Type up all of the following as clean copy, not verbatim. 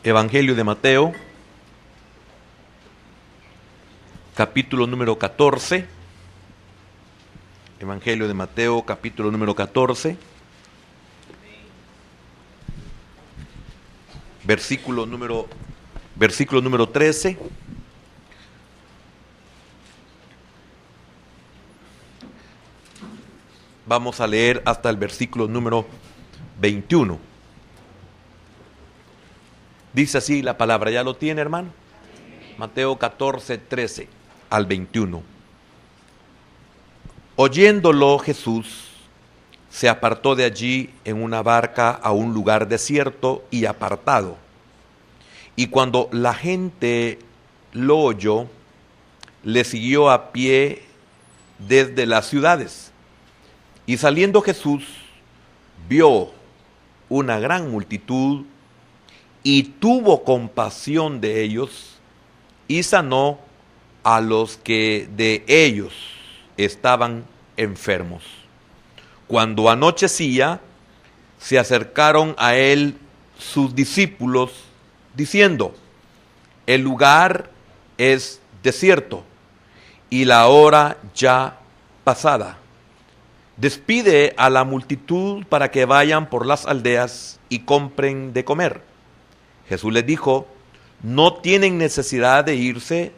Evangelio de Mateo, capítulo número 14. Evangelio de Mateo, capítulo número 14. Versículo número 13. Vamos a leer hasta el versículo número 21. Dice así la palabra, ¿ya lo tiene, hermano? Mateo 14, 13 al 21. Oyéndolo Jesús, se apartó de allí en una barca a un lugar desierto y apartado. Y cuando la gente lo oyó, le siguió a pie desde las ciudades. Y saliendo Jesús, vio una gran multitud y tuvo compasión de ellos y sanó a los que de ellos estaban enfermos. Cuando anochecía, se acercaron a él sus discípulos, diciendo: el lugar es desierto y la hora ya pasada. Despide a la multitud para que vayan por las aldeas y compren de comer. Jesús les dijo: no tienen necesidad de irse,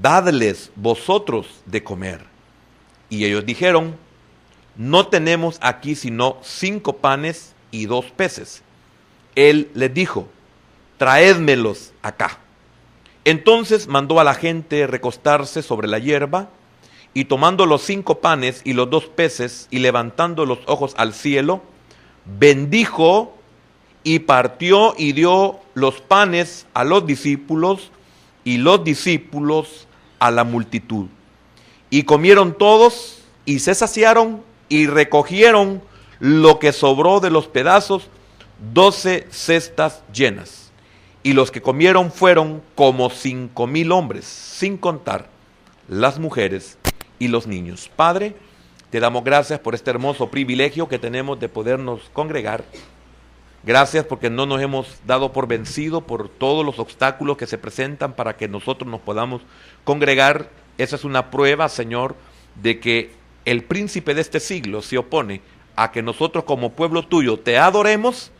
dadles vosotros de comer. Y ellos dijeron: no tenemos aquí sino 5 panes y 2 peces. Él les dijo: traédmelos acá. Entonces mandó a la gente recostarse sobre la hierba, y tomando los 5 panes y los 2 peces, y levantando los ojos al cielo, bendijo y partió y dio los panes a los discípulos, y los discípulos a la multitud. Y comieron todos, y se saciaron, y recogieron lo que sobró de los pedazos, 12 cestas llenas. Y los que comieron fueron como 5,000 hombres, sin contar las mujeres y los niños. Padre, te damos gracias por este hermoso privilegio que tenemos de podernos congregar. Gracias porque no nos hemos dado por vencido por todos los obstáculos que se presentan para que nosotros nos podamos congregar. Esa es una prueba, Señor, de que el príncipe de este siglo se opone a que nosotros como pueblo tuyo te adoremos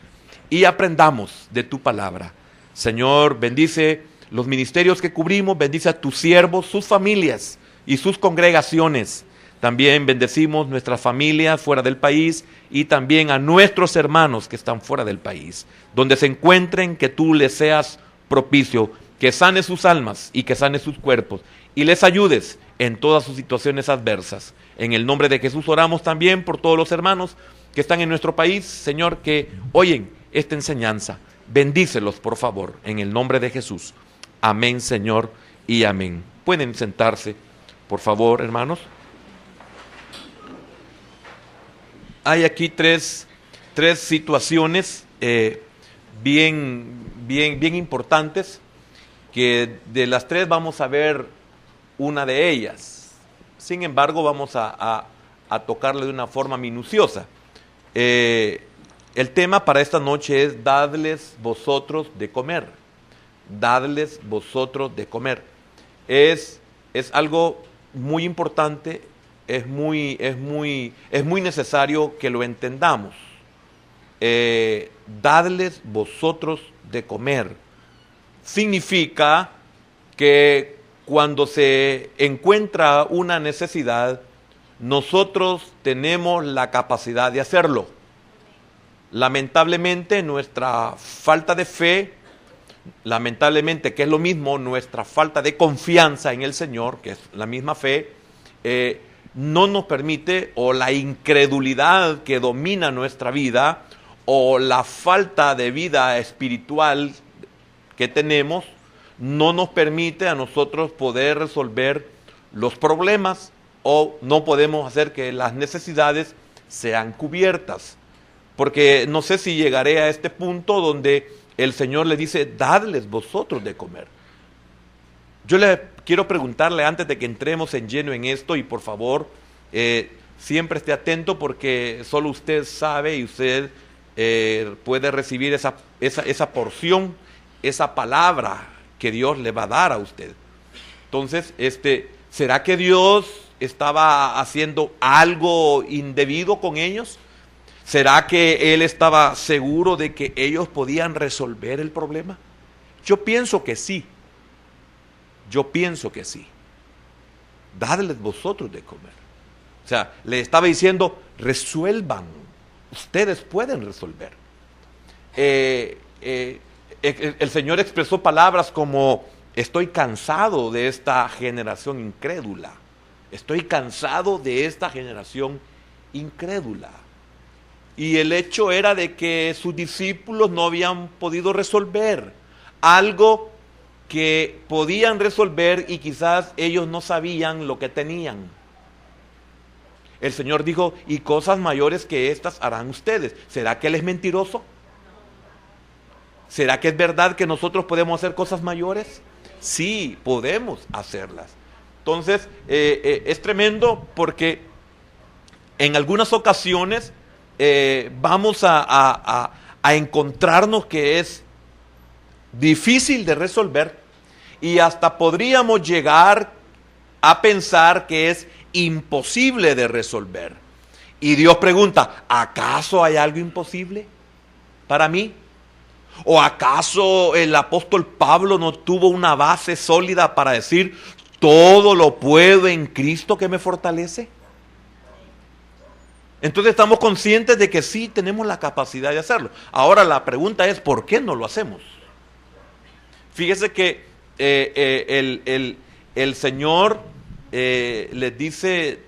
y aprendamos de tu palabra. Señor, bendice los ministerios que cubrimos, bendice a tus siervos, sus familias y sus congregaciones. También bendecimos nuestras familias fuera del país y también a nuestros hermanos que están fuera del país. Donde se encuentren, que tú les seas propicio, que sanes sus almas y que sanes sus cuerpos y les ayudes en todas sus situaciones adversas. En el nombre de Jesús oramos también por todos los hermanos que están en nuestro país, Señor, que oyen esta enseñanza. Bendícelos, por favor, en el nombre de Jesús. Amén, Señor, y amén. Pueden sentarse, por favor, hermanos. Hay aquí tres situaciones bien importantes, que de las 3 vamos a ver una de ellas. Sin embargo, vamos a tocarle de una forma minuciosa. El tema para esta noche es: dadles vosotros de comer. Dadles vosotros de comer. Es algo muy importante. Es muy necesario que lo entendamos. Dadles vosotros de comer significa que cuando se encuentra una necesidad, nosotros tenemos la capacidad de hacerlo. Lamentablemente, nuestra falta de fe, lamentablemente, que es lo mismo, nuestra falta de confianza en el Señor, que es la misma fe, no nos permite, o la incredulidad que domina nuestra vida, o la falta de vida espiritual que tenemos, no nos permite a nosotros poder resolver los problemas, o no podemos hacer que las necesidades sean cubiertas. Porque no sé si llegaré a este punto donde el Señor le dice: dadles vosotros de comer. Yo le quiero preguntarle, antes de que entremos en lleno en esto, y por favor, siempre esté atento, porque solo usted sabe y usted puede recibir esa porción, esa palabra que Dios le va a dar a usted. Entonces, ¿será que Dios estaba haciendo algo indebido con ellos? ¿Será que Él estaba seguro de que ellos podían resolver el problema? Yo pienso que sí. Yo pienso que sí. Dadles vosotros de comer. O sea, le estaba diciendo, resuelvan. Ustedes pueden resolver. El Señor expresó palabras como, estoy cansado de esta generación incrédula. Estoy cansado de esta generación incrédula. Y el hecho era de que sus discípulos no habían podido resolver algo que podían resolver y quizás ellos no sabían lo que tenían. El Señor dijo, y cosas mayores que estas harán ustedes. ¿Será que Él es mentiroso? ¿Será que es verdad que nosotros podemos hacer cosas mayores? Sí, podemos hacerlas. Entonces, es tremendo porque en algunas ocasiones vamos a encontrarnos que es difícil de resolver y hasta podríamos llegar a pensar que es imposible de resolver. Y Dios pregunta, ¿acaso hay algo imposible para mí? ¿O acaso el apóstol Pablo no tuvo una base sólida para decir, todo lo puedo en Cristo que me fortalece? Entonces estamos conscientes de que sí tenemos la capacidad de hacerlo. Ahora la pregunta es, ¿por qué no lo hacemos? Fíjese que el Señor les dice,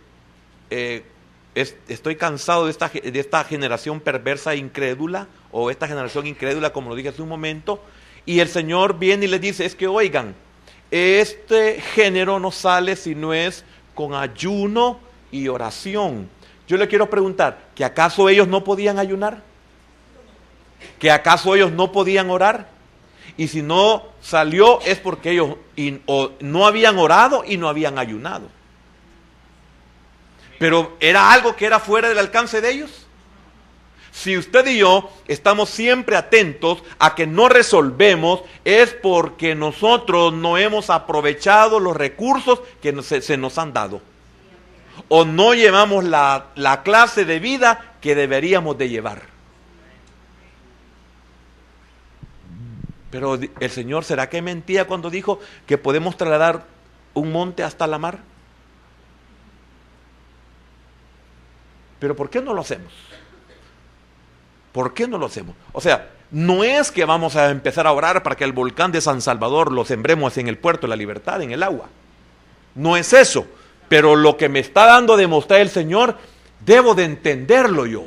estoy cansado de esta generación perversa e incrédula, o esta generación incrédula, como lo dije hace un momento, y el Señor viene y les dice, es que oigan, este género no sale si no es con ayuno y oración. Yo le quiero preguntar, ¿que acaso ellos no podían ayunar? ¿Que acaso ellos no podían orar? Y si no salió es porque ellos o no habían orado y no habían ayunado. Pero ¿era algo que era fuera del alcance de ellos? Si usted y yo estamos siempre atentos a que no resolvemos, es porque nosotros no hemos aprovechado los recursos que se nos han dado. O no llevamos la clase de vida que deberíamos de llevar. Pero el Señor, ¿será que mentía cuando dijo que podemos trasladar un monte hasta la mar? Pero ¿por qué no lo hacemos? ¿Por qué no lo hacemos? O sea, no es que vamos a empezar a orar para que el volcán de San Salvador lo sembremos en el puerto de la Libertad, en el agua. No es eso. Pero lo que me está dando a demostrar el Señor, debo de entenderlo yo.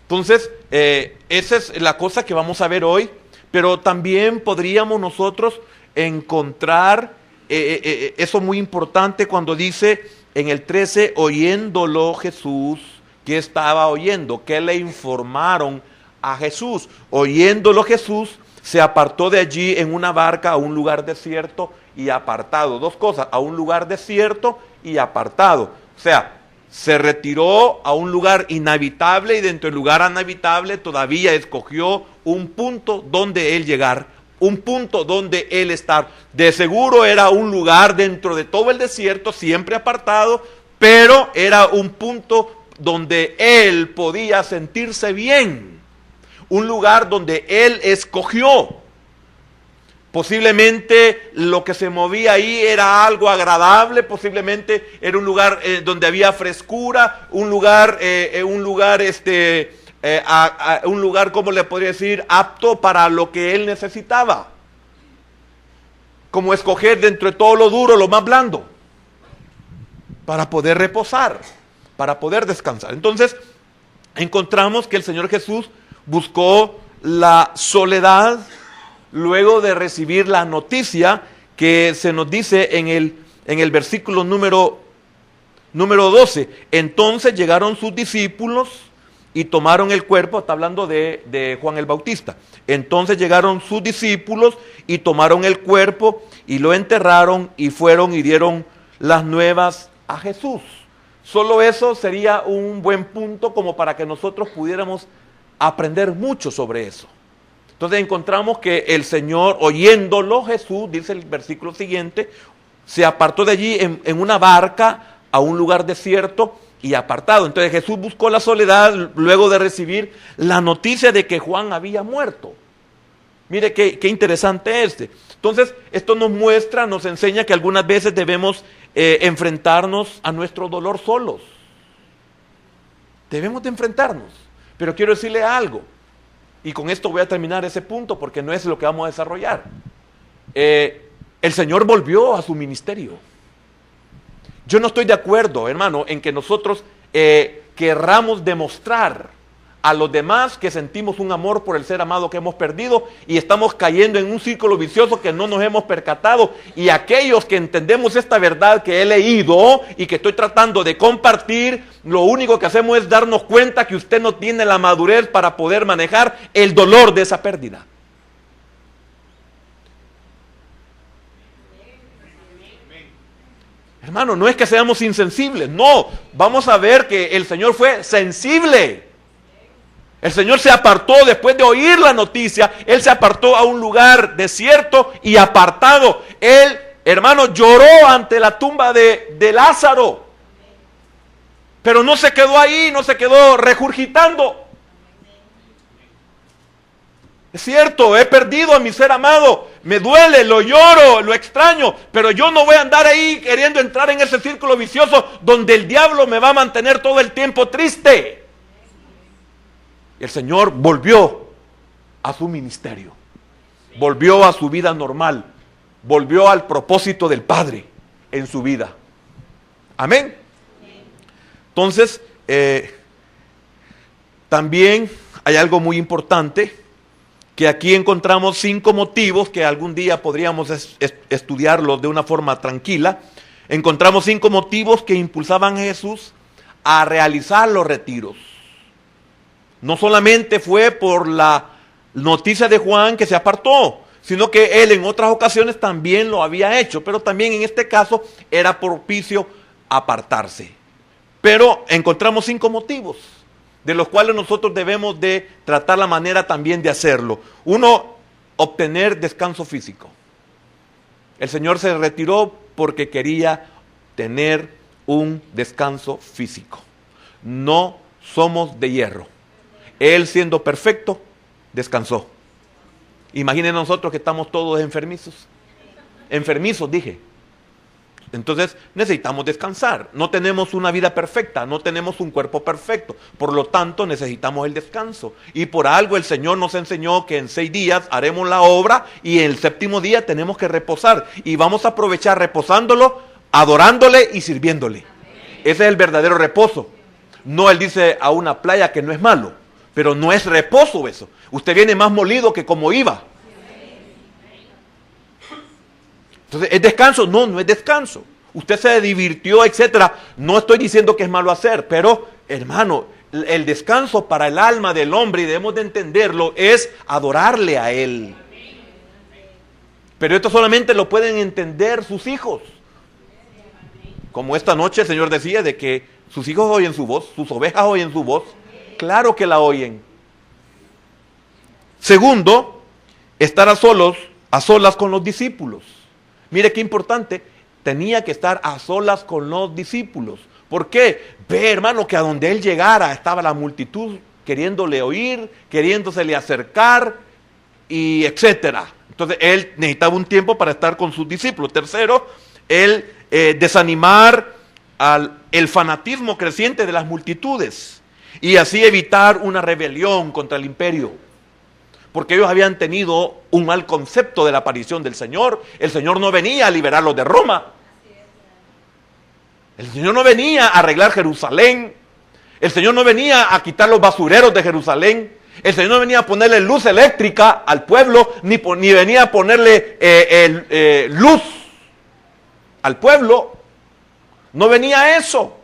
Entonces, esa es la cosa que vamos a ver hoy. Pero también podríamos nosotros encontrar eso muy importante cuando dice en el 13, oyéndolo Jesús, ¿qué estaba oyendo? ¿Qué le informaron a Jesús? Oyéndolo Jesús, se apartó de allí en una barca a un lugar desierto y apartado. Dos cosas, a un lugar desierto y apartado. O sea, se retiró a un lugar inhabitable y dentro del lugar inhabitable todavía escogió un punto donde él llegar, un punto donde él estar. De seguro era un lugar dentro de todo el desierto, siempre apartado, pero era un punto donde él podía sentirse bien. Un lugar donde él escogió. Posiblemente lo que se movía ahí era algo agradable, posiblemente era un lugar donde había frescura, un lugar, ¿cómo le podría decir? Apto para lo que él necesitaba. Como escoger dentro de todo lo duro, lo más blando, para poder reposar, para poder descansar. Entonces, encontramos que el Señor Jesús buscó la soledad, luego de recibir la noticia que se nos dice en el versículo número 12. Entonces llegaron sus discípulos y tomaron el cuerpo, está hablando de Juan el Bautista. Entonces llegaron sus discípulos y tomaron el cuerpo y lo enterraron y fueron y dieron las nuevas a Jesús. Solo eso sería un buen punto como para que nosotros pudiéramos aprender mucho sobre eso. Entonces encontramos que el Señor, oyéndolo Jesús, dice el versículo siguiente, se apartó de allí en una barca a un lugar desierto y apartado. Entonces Jesús buscó la soledad luego de recibir la noticia de que Juan había muerto. Mire qué interesante este. Entonces esto nos muestra, nos enseña que algunas veces debemos enfrentarnos a nuestro dolor solos. Debemos de enfrentarnos. Pero quiero decirle algo. Y con esto voy a terminar ese punto porque no es lo que vamos a desarrollar. El Señor volvió a su ministerio. Yo no estoy de acuerdo, hermano, en que nosotros querramos demostrar a los demás que sentimos un amor por el ser amado que hemos perdido y estamos cayendo en un círculo vicioso que no nos hemos percatado. Y aquellos que entendemos esta verdad que he leído y que estoy tratando de compartir, lo único que hacemos es darnos cuenta que usted no tiene la madurez para poder manejar el dolor de esa pérdida. Hermano, no es que seamos insensibles, no, vamos a ver que el Señor fue sensible. El Señor se apartó después de oír la noticia, Él se apartó a un lugar desierto y apartado. Él, hermano, lloró ante la tumba de Lázaro, pero no se quedó ahí, no se quedó regurgitando. Es cierto, he perdido a mi ser amado, me duele, lo lloro, lo extraño, pero yo no voy a andar ahí queriendo entrar en ese círculo vicioso donde el diablo me va a mantener todo el tiempo triste. El Señor volvió a su ministerio, volvió a su vida normal, volvió al propósito del Padre en su vida. Amén. Entonces, también hay algo muy importante, que aquí encontramos 5 motivos que algún día podríamos estudiarlos de una forma tranquila. Encontramos 5 motivos que impulsaban a Jesús a realizar los retiros. No solamente fue por la noticia de Juan que se apartó, sino que él en otras ocasiones también lo había hecho, pero también en este caso era propicio apartarse. Pero encontramos 5 motivos, de los cuales nosotros debemos de tratar la manera también de hacerlo. 1, obtener descanso físico. El Señor se retiró porque quería tener un descanso físico. No somos de hierro. Él, siendo perfecto, descansó. Imaginen nosotros que estamos todos enfermizos. Enfermizos, dije. Entonces necesitamos descansar. No tenemos una vida perfecta, no tenemos un cuerpo perfecto. Por lo tanto necesitamos el descanso. Y por algo el Señor nos enseñó que en 6 días haremos la obra y en el 7º día tenemos que reposar. Y vamos a aprovechar reposándolo, adorándole y sirviéndole. Ese es el verdadero reposo. No, Él dice a una playa que no es malo, pero no es reposo eso. Usted viene más molido que como iba. Entonces, ¿es descanso? No, no es descanso. Usted se divirtió, etcétera. No estoy diciendo que es malo hacer, pero, hermano, el descanso para el alma del hombre, y debemos de entenderlo, es adorarle a Él. Pero esto solamente lo pueden entender sus hijos. Como esta noche el Señor decía de que sus hijos oyen su voz, sus ovejas oyen su voz. Claro que la oyen. Segundo, estar a solas con los discípulos. Mire qué importante, tenía que estar a solas con los discípulos. ¿Por qué? Ve, hermano, que a donde él llegara estaba la multitud queriéndole oír, queriéndosele acercar, y etcétera. Entonces él necesitaba un tiempo para estar con sus discípulos. Tercero, él desanimar el fanatismo creciente de las multitudes y así evitar una rebelión contra el imperio. Porque ellos habían tenido un mal concepto de la aparición del Señor. El Señor no venía a liberarlos de Roma. El Señor no venía a arreglar Jerusalén. El Señor no venía a quitar los basureros de Jerusalén. El Señor no venía a ponerle luz eléctrica al pueblo, ni venía a ponerle luz al pueblo. No venía a eso.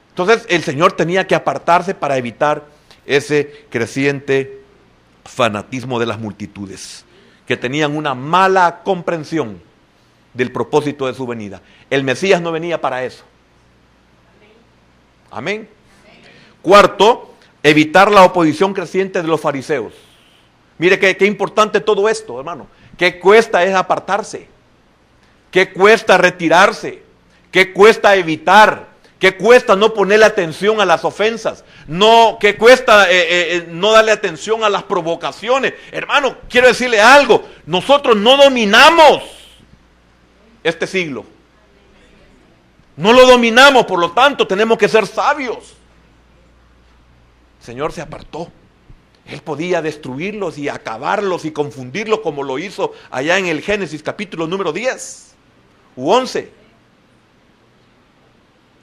Entonces el Señor tenía que apartarse para evitar ese creciente fanatismo de las multitudes, que tenían una mala comprensión del propósito de su venida. El Mesías no venía para eso. Amén. Cuarto, evitar la oposición creciente de los fariseos. Mire qué importante todo esto, hermano. Qué cuesta es apartarse, qué cuesta retirarse, qué cuesta evitar, qué cuesta no ponerle atención a las ofensas, qué cuesta no darle atención a las provocaciones. Hermano, quiero decirle algo, nosotros no dominamos este siglo. No lo dominamos, por lo tanto tenemos que ser sabios. El Señor se apartó. Él podía destruirlos y acabarlos y confundirlos como lo hizo allá en el Génesis capítulo número 10 u 11.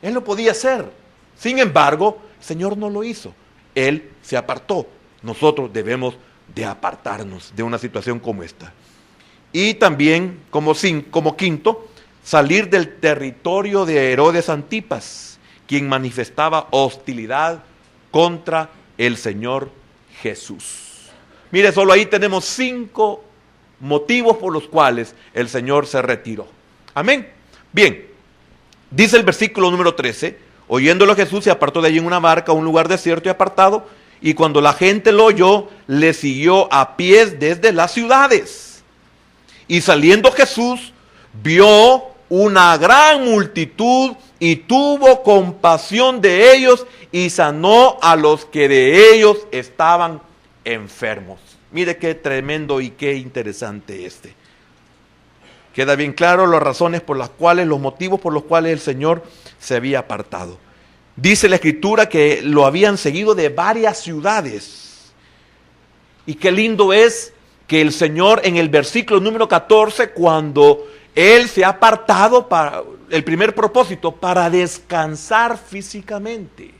Él lo podía hacer. Sin embargo, el Señor no lo hizo. Él se apartó. Nosotros debemos de apartarnos de una situación como esta. Y también, como quinto, salir del territorio de Herodes Antipas, quien manifestaba hostilidad contra el Señor Jesús. Mire, solo ahí tenemos 5 motivos por los cuales el Señor se retiró. Amén. Bien, dice el versículo número 13, oyéndolo Jesús se apartó de allí en una barca a un lugar desierto y apartado, y cuando la gente lo oyó, le siguió a pies desde las ciudades. Y saliendo Jesús, vio una gran multitud y tuvo compasión de ellos y sanó a los que de ellos estaban enfermos. Mire qué tremendo y qué interesante este. Queda bien claro las razones por las cuales, los motivos por los cuales el Señor se había apartado. Dice la Escritura que lo habían seguido de varias ciudades. Y qué lindo es que el Señor en el versículo número 14, cuando Él se ha apartado para el primer propósito, para descansar físicamente.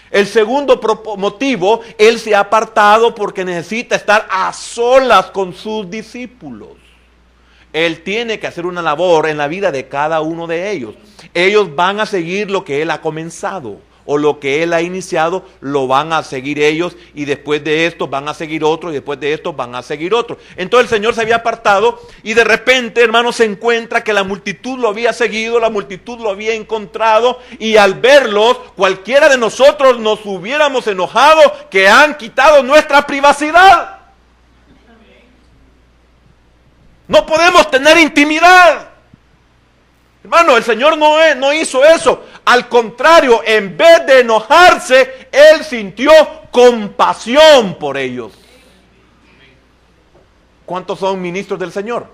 El segundo motivo, Él se ha apartado porque necesita estar a solas con sus discípulos. Él tiene que hacer una labor en la vida de cada uno de ellos. Ellos van a seguir lo que Él ha comenzado, o lo que Él ha iniciado, lo van a seguir ellos, y después de esto van a seguir otros, y después de esto van a seguir otros. Entonces el Señor se había apartado, y de repente, hermano, se encuentra que la multitud lo había seguido, la multitud lo había encontrado, y al verlos, cualquiera de nosotros nos hubiéramos enojado que han quitado nuestra privacidad. No podemos tener intimidad. Hermano, el Señor no hizo eso. Al contrario, en vez de enojarse, Él sintió compasión por ellos. ¿Cuántos son ministros del Señor?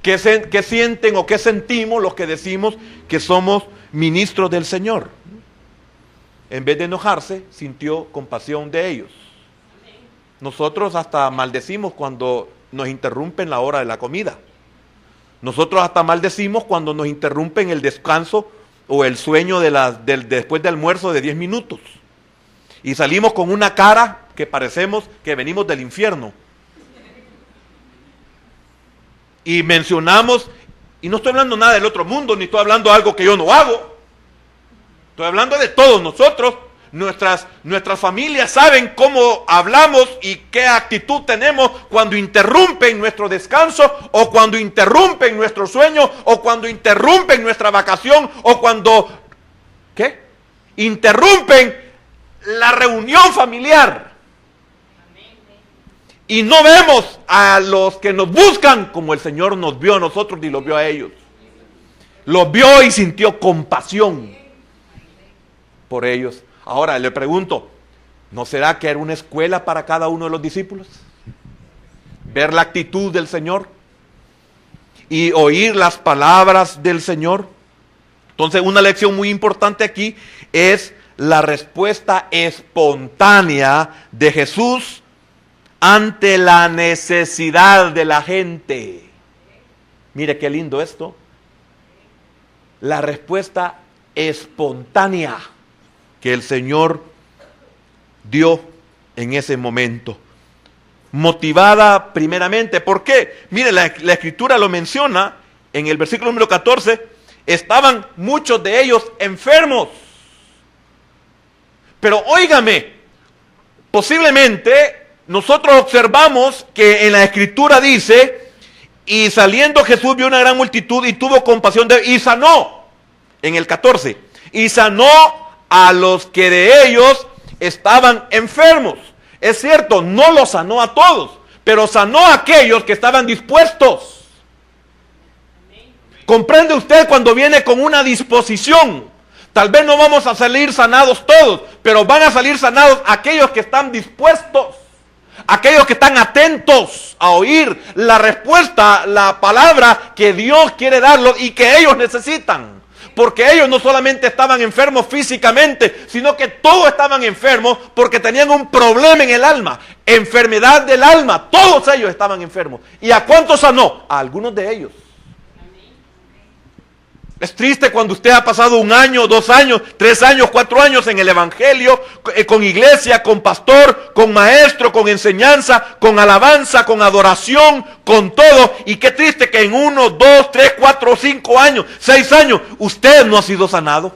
¿Qué sienten o qué sentimos los que decimos que somos ministros del Señor? En vez de enojarse, sintió compasión de ellos. Nosotros hasta maldecimos cuando nos interrumpen la hora de la comida. Nosotros hasta maldecimos cuando nos interrumpen el descanso o el sueño después del almuerzo de 10 minutos. Y salimos con una cara que parecemos que venimos del infierno. Y mencionamos, y no estoy hablando nada del otro mundo, ni estoy hablando de algo que yo no hago. Estoy hablando de todos nosotros. Nuestras familias saben cómo hablamos y qué actitud tenemos cuando interrumpen nuestro descanso, o cuando interrumpen nuestro sueño, o cuando interrumpen nuestra vacación, o cuando interrumpen la reunión familiar. Y no vemos a los que nos buscan como el Señor nos vio a nosotros y los vio a ellos. Los vio y sintió compasión por ellos. Ahora le pregunto, ¿no será que era una escuela para cada uno de los discípulos? Ver la actitud del Señor y oír las palabras del Señor. Entonces, una lección muy importante aquí es la respuesta espontánea de Jesús ante la necesidad de la gente. Mire qué lindo esto. La respuesta espontánea que el Señor dio en ese momento. Motivada primeramente, ¿por qué? Mire, la Escritura lo menciona en el versículo número 14, estaban muchos de ellos enfermos. Pero óigame, posiblemente nosotros observamos que en la Escritura dice, y saliendo Jesús vio una gran multitud y tuvo compasión de ellos, y sanó, en el 14, y sanó a los que de ellos estaban enfermos. Es cierto, no los sanó a todos, pero sanó a aquellos que estaban dispuestos. ¿Comprende usted cuando viene con una disposición? Tal vez no vamos a salir sanados todos, pero van a salir sanados aquellos que están dispuestos, aquellos que están atentos a oír la respuesta, la palabra que Dios quiere darlos y que ellos necesitan. Porque ellos no solamente estaban enfermos físicamente, sino que todos estaban enfermos porque tenían un problema en el alma, enfermedad del alma. Todos ellos estaban enfermos. ¿Y a cuántos sanó? A algunos de ellos. Es triste cuando usted ha pasado 1 año, 2 años, 3 años, 4 años en el evangelio, con iglesia, con pastor, con maestro, con enseñanza, con alabanza, con adoración, con todo. Y qué triste que en 1, 2, 3, 4, 5 años, 6 años, usted no ha sido sanado.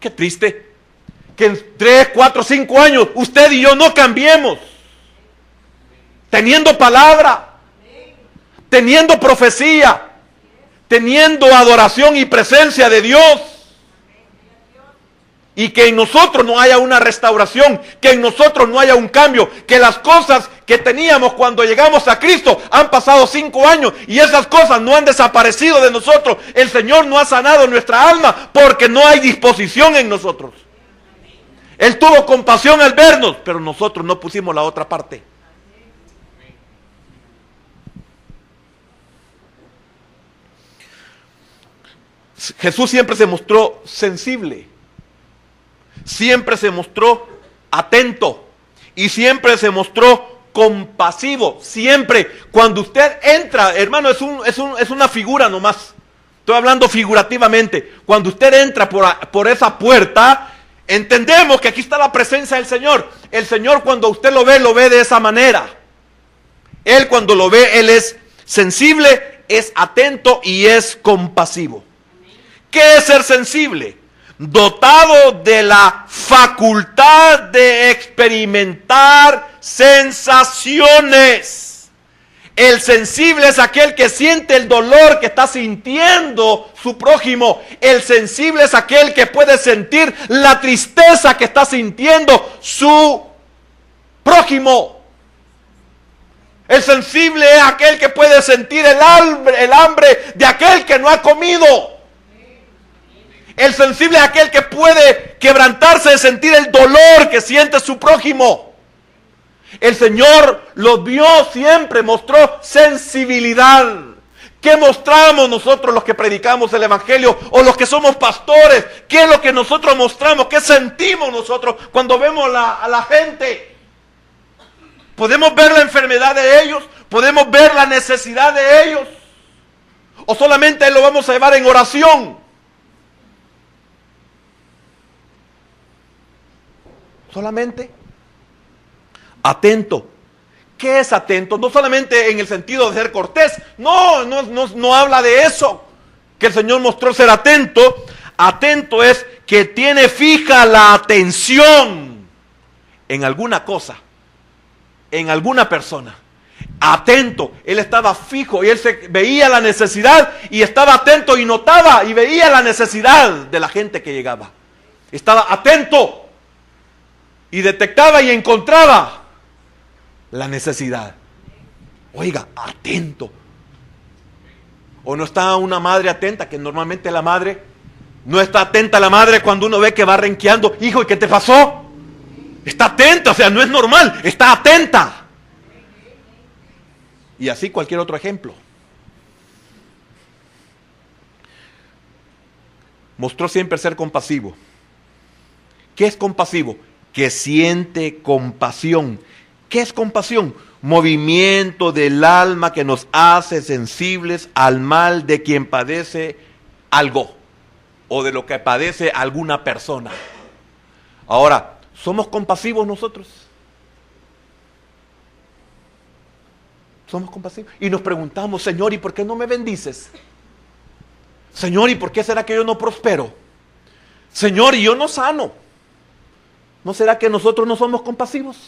Qué triste que en 3, 4, 5 años usted y yo no cambiemos. Teniendo palabra, teniendo profecía, teniendo adoración y presencia de Dios, y que en nosotros no haya una restauración, que en nosotros no haya un cambio, que las cosas que teníamos cuando llegamos a Cristo han pasado 5 años y esas cosas no han desaparecido de nosotros. El Señor no ha sanado nuestra alma porque no hay disposición en nosotros. Él tuvo compasión al vernos, pero nosotros no pusimos la otra parte. Jesús siempre se mostró sensible, siempre se mostró atento y siempre se mostró compasivo. Siempre, cuando usted entra, hermano, es una figura nomás. Estoy hablando figurativamente. Cuando usted entra por esa puerta, entendemos que aquí está la presencia del Señor. El Señor, cuando usted lo ve de esa manera. Él, cuando lo ve, Él es sensible, es atento y es compasivo. ¿Qué es ser sensible? Dotado de la facultad de experimentar sensaciones. El sensible es aquel que siente el dolor que está sintiendo su prójimo. El sensible es aquel que puede sentir la tristeza que está sintiendo su prójimo. El sensible es aquel que puede sentir el hambre de aquel que no ha comido. El sensible es aquel que puede quebrantarse de sentir el dolor que siente su prójimo. El Señor los vio siempre, mostró sensibilidad. ¿Qué mostramos nosotros los que predicamos el Evangelio o los que somos pastores? ¿Qué es lo que nosotros mostramos? ¿Qué sentimos nosotros cuando vemos a la gente? ¿Podemos ver la enfermedad de ellos? ¿Podemos ver la necesidad de ellos? ¿O solamente lo vamos a llevar en oración? Solamente atento. ¿Qué es atento? No solamente en el sentido de ser cortés. No habla de eso. Que el Señor mostró ser atento. Atento es que tiene fija la atención en alguna cosa, en alguna persona. Atento. Él estaba fijo y él veía la necesidad y estaba atento y notaba y veía la necesidad de la gente que llegaba. Estaba atento. Y detectaba y encontraba la necesidad. Oiga, atento. ¿O no está una madre atenta? Que normalmente la madre no está atenta. La madre cuando uno ve que va renqueando. Hijo, ¿y qué te pasó? Está atenta, o sea, no es normal. Está atenta. Y así cualquier otro ejemplo. Mostró siempre ser compasivo. ¿Qué es compasivo? Que siente compasión. ¿Qué es compasión? Movimiento del alma que nos hace sensibles al mal de quien padece algo o de lo que padece alguna persona. Ahora, ¿somos compasivos nosotros? ¿Somos compasivos? Y nos preguntamos, Señor, ¿y por qué no me bendices? Señor, ¿y por qué será que yo no prospero? Señor, ¿y yo no sano? ¿No será que nosotros no somos compasivos?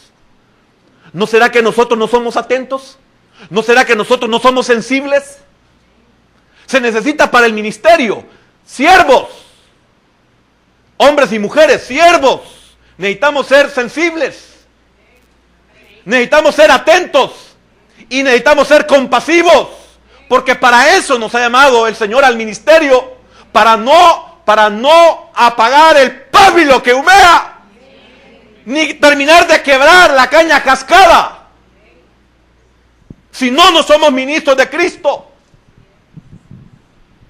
¿No será que nosotros no somos atentos? ¿No será que nosotros no somos sensibles? Se necesita para el ministerio siervos Hombres y mujeres, siervos, necesitamos ser sensibles. Necesitamos ser atentos y necesitamos ser compasivos, porque para eso nos ha llamado el Señor al ministerio, para no apagar el pábilo que humea, ni terminar de quebrar la caña cascada. Si no, no somos ministros de Cristo.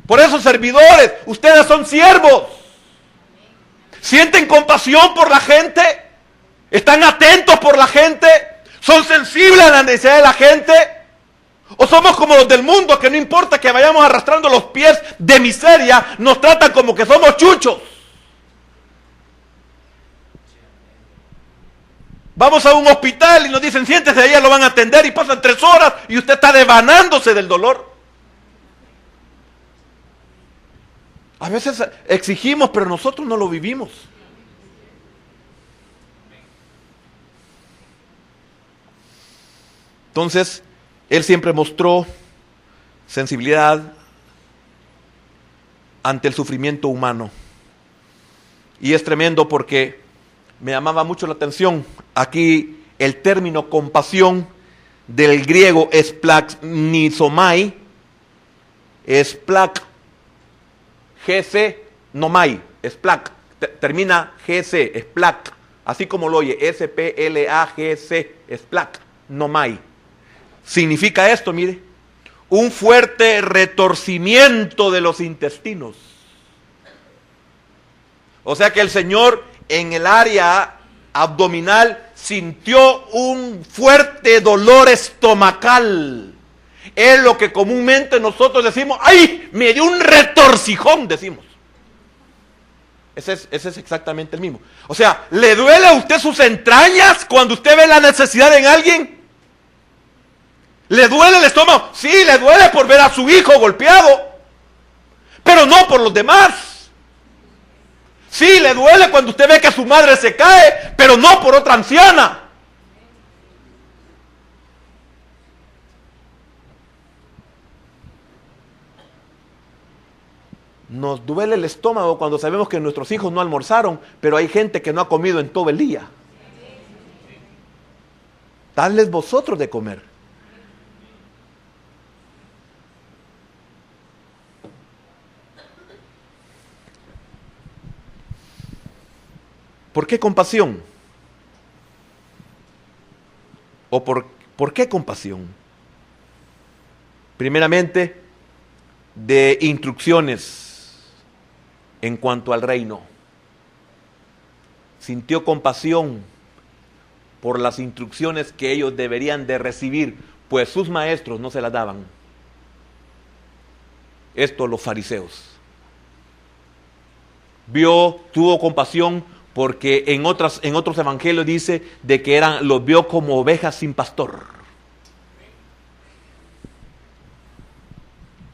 Por eso, servidores, ustedes son siervos. ¿Sienten compasión por la gente? ¿Están atentos por la gente? ¿Son sensibles a la necesidad de la gente? ¿O somos como los del mundo, que no importa que vayamos arrastrando los pies de miseria, nos tratan como que somos chuchos? Vamos a un hospital y nos dicen, siéntese, allá lo van a atender, y pasan 3 horas y usted está devanándose del dolor. A veces exigimos, pero nosotros no lo vivimos. Entonces, él siempre mostró sensibilidad ante el sufrimiento humano. Y es tremendo porque me llamaba mucho la atención aquí el término compasión del griego esplagnisomai, esplak, GC, nomai, esplak, termina GC, esplak, así como lo oye, S-P-L-A-G-C, esplak, nomai. Significa esto, mire, un fuerte retorcimiento de los intestinos. O sea que el Señor en el área abdominal sintió un fuerte dolor estomacal. Es lo que comúnmente nosotros decimos, ¡ay! Me dio un retorcijón, decimos. Ese es exactamente el mismo. O sea, ¿le duele a usted sus entrañas cuando usted ve la necesidad en alguien? ¿Le duele el estómago? Sí, le duele por ver a su hijo golpeado, pero no por los demás. Sí, le duele cuando usted ve que su madre se cae, pero no por otra anciana. Nos duele el estómago cuando sabemos que nuestros hijos no almorzaron, pero hay gente que no ha comido en todo el día. Dadles vosotros de comer. ¿Por qué compasión? ¿O por qué compasión? Primeramente, de instrucciones en cuanto al reino. Sintió compasión por las instrucciones que ellos deberían de recibir, pues sus maestros no se las daban. Esto los fariseos. Tuvo compasión porque en otros evangelios dice de que los vio como ovejas sin pastor.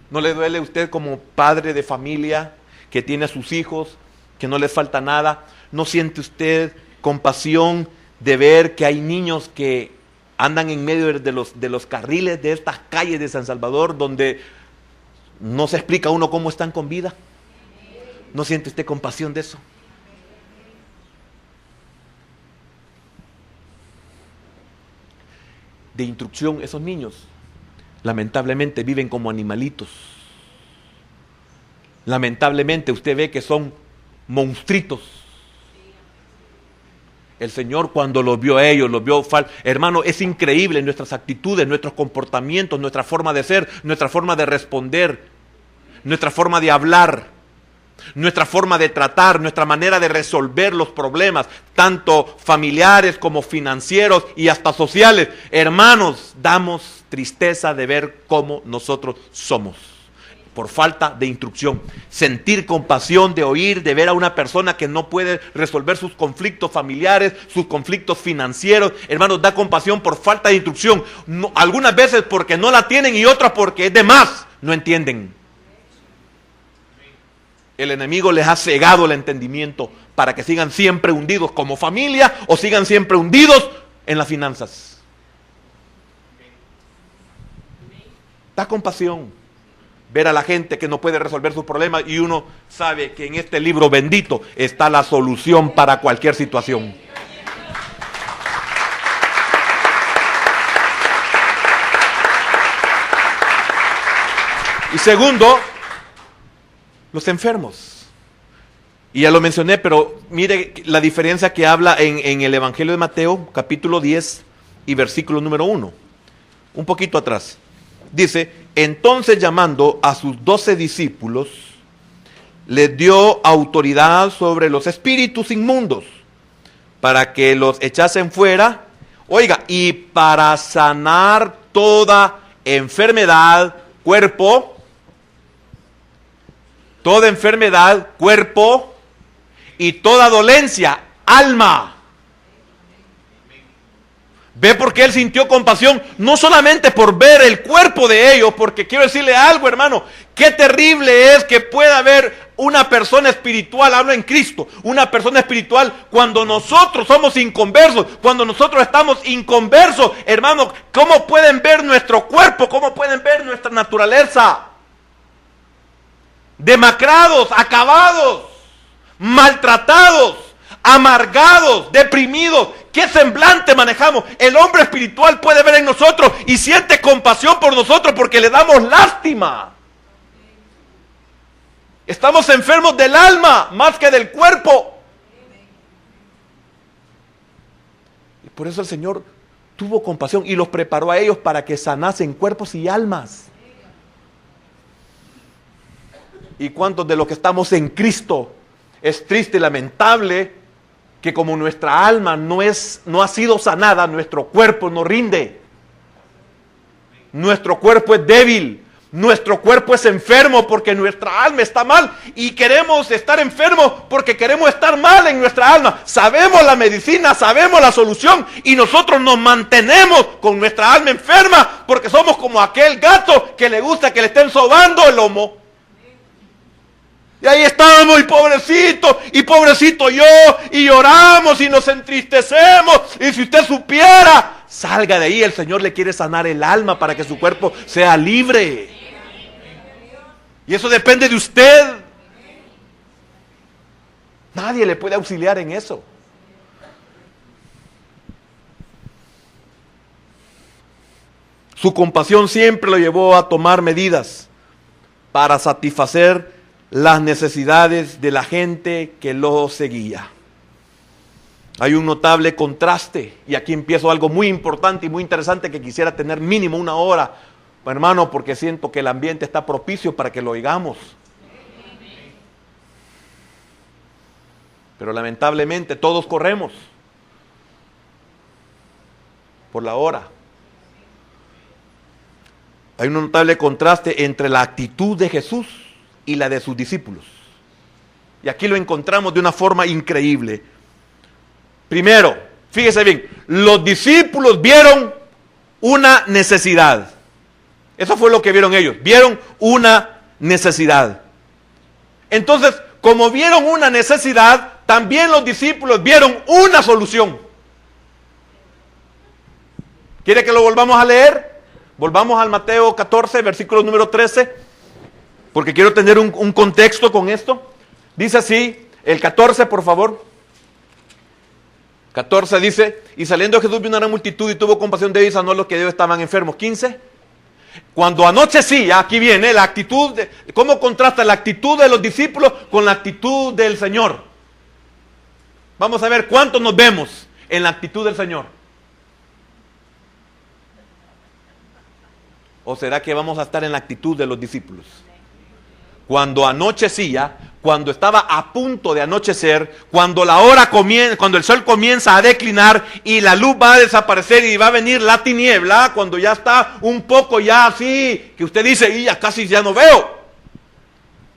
¿No le duele a usted como padre de familia que tiene a sus hijos, que no les falta nada? ¿No siente usted compasión de ver que hay niños que andan en medio de los carriles de estas calles de San Salvador donde no se explica uno cómo están con vida? ¿No siente usted compasión de eso? De instrucción, esos niños lamentablemente viven como animalitos. Lamentablemente usted ve que son monstruitos. El Señor cuando los vio a ellos, hermano, es increíble nuestras actitudes, nuestros comportamientos, nuestra forma de ser, nuestra forma de responder, nuestra forma de hablar, nuestra forma de tratar, nuestra manera de resolver los problemas, tanto familiares como financieros y hasta sociales. Hermanos, damos tristeza de ver cómo nosotros somos, por falta de instrucción. Sentir compasión de oír, de ver a una persona que no puede resolver sus conflictos familiares, sus conflictos financieros, hermanos, da compasión por falta de instrucción. No, algunas veces porque no la tienen y otras porque es de más, no entienden. El enemigo les ha cegado el entendimiento para que sigan siempre hundidos como familia o sigan siempre hundidos en las finanzas. Da compasión. ver a la gente que no puede resolver sus problemas y uno sabe que en este libro bendito está la solución para cualquier situación. Y segundo, los enfermos. Y ya lo mencioné, pero mire la diferencia que habla en el Evangelio de Mateo, capítulo 10 y versículo número 1. Un poquito atrás. Dice, entonces llamando a sus 12 discípulos, les dio autoridad sobre los espíritus inmundos, para que los echasen fuera, oiga, y para sanar toda enfermedad, cuerpo, y toda dolencia, alma. ¿Ve por qué él sintió compasión? No solamente por ver el cuerpo de ellos, porque quiero decirle algo, hermano, qué terrible es que pueda haber una persona espiritual, hablo en Cristo, una persona espiritual cuando nosotros somos inconversos, cuando nosotros estamos inconversos, hermano, ¿cómo pueden ver nuestro cuerpo? ¿Cómo pueden ver nuestra naturaleza? Demacrados, acabados, maltratados, amargados, deprimidos. ¿Qué semblante manejamos? El hombre espiritual puede ver en nosotros y siente compasión por nosotros porque le damos lástima. Estamos enfermos del alma más que del cuerpo. Y por eso el Señor tuvo compasión y los preparó a ellos para que sanasen cuerpos y almas. ¿Y cuántos de los que estamos en Cristo? Es triste y lamentable que como nuestra alma no ha sido sanada, nuestro cuerpo no rinde. Nuestro cuerpo es débil. Nuestro cuerpo es enfermo porque nuestra alma está mal. Y queremos estar enfermos porque queremos estar mal en nuestra alma. Sabemos la medicina, sabemos la solución. Y nosotros nos mantenemos con nuestra alma enferma porque somos como aquel gato que le gusta que le estén sobando el lomo. Y ahí estamos, y pobrecito yo, y lloramos y nos entristecemos. Y si usted supiera, salga de ahí, el Señor le quiere sanar el alma para que su cuerpo sea libre. Y eso depende de usted. Nadie le puede auxiliar en eso. Su compasión siempre lo llevó a tomar medidas para satisfacer las necesidades de la gente que lo seguía. Hay un notable contraste, y aquí empiezo algo muy importante y muy interesante que quisiera tener mínimo una hora, hermano, porque siento que el ambiente está propicio para que lo oigamos. Pero lamentablemente todos corremos por la hora. Hay un notable contraste entre la actitud de Jesús y la de sus discípulos. Y aquí lo encontramos de una forma increíble. Primero, fíjese bien, los discípulos vieron una necesidad. Eso fue lo que vieron ellos, vieron una necesidad. Entonces, como vieron una necesidad, también los discípulos vieron una solución. ¿Quiere que lo volvamos a leer? Volvamos al Mateo 14, versículo número 13. Porque quiero tener un contexto con esto. Dice así, el 14 por favor. 14 dice, y saliendo Jesús vio una gran multitud y tuvo compasión de ellos y sanó a los que de ellos estaban enfermos. 15, cuando anochecía, aquí viene la actitud, ¿cómo contrasta la actitud de los discípulos con la actitud del Señor? Vamos a ver cuántos nos vemos en la actitud del Señor. ¿O será que vamos a estar en la actitud de los discípulos? Cuando anochecía, cuando estaba a punto de anochecer, cuando la hora comienza, cuando el sol comienza a declinar y la luz va a desaparecer y va a venir la tiniebla, cuando ya está un poco ya así, que usted dice, y ya casi ya no veo.